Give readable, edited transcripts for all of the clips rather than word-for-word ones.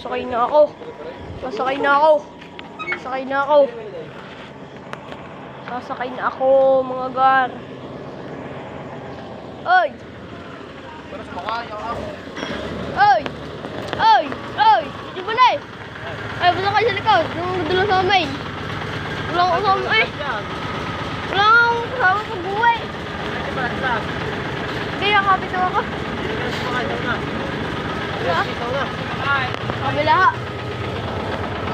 Sasakay na ako. Sasakay na ako. Sasakay na ako. Sasakay na ako, mga gar. Oy! Oy! Oy! Oy! Di ba na eh? Ay, basta kayo sa likod. Nung dulo sa main. Wala akong kasama eh. Wala akong kasama pag-uwi. Hindi, nakapito ako. Kabila ha.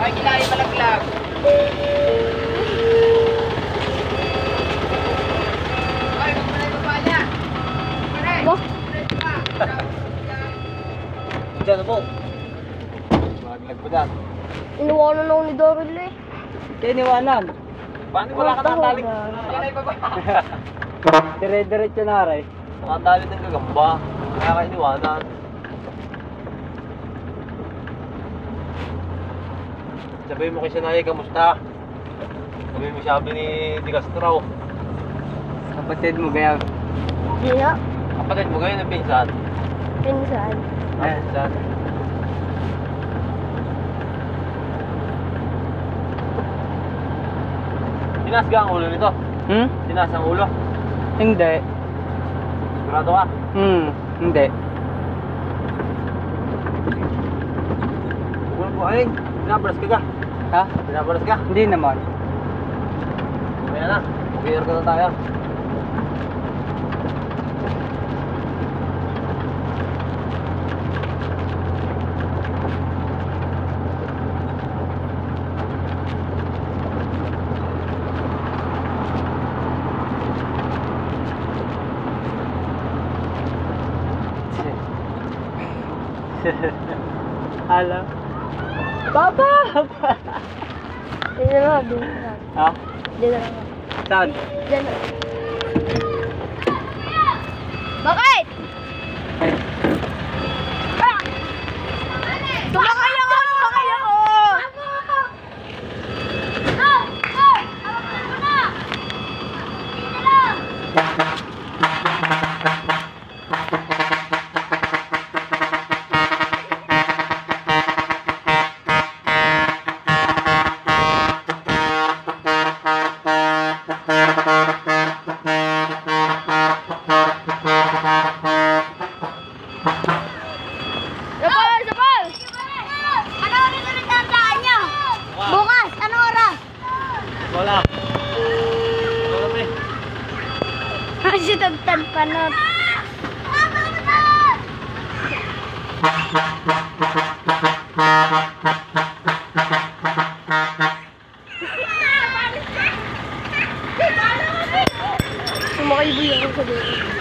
Ay, kilay malaglag. Ay, huwag mo na yung baba niya. Bo? Diyan po. Malaglag po dyan. Iniwanan ako ni Daryl eh. Kaya iniwanan. Paano wala ka nakatalik? Yan ay baba. Dire-diretso na rin. Nakatalik ng gagamba. Kaya ka iniwanan. Sabihin mo kay Sanay, kamusta? Sabihin mo sabi ni Di Castro. Kapatid mo gaya. Hindi ha. Kapatid mo gaya ng pinsan. Pinsan. Pinsan. Tinasga ang ulo nito? Tinas ang ulo? Hindi. Sigurado ka? Hindi. Ulo po ay, binabalas ka ka? Ha? Binabalas ka? Hindi naman. Kaya na, mag-i-air ka na tayo. Alam. Papa! Hindi na lang. Hindi na lang. Ha? Hindi na lang. Saan? Diyan na. Bakit? Ah! Tumakay ako! Tumakay ako! Sapal! Ano oras ulit ang daan nyo? Bukas, anong oras? Wala. Wala pa eh. Kasi tagtad pa nun. Sumakay buhay ako sa dito.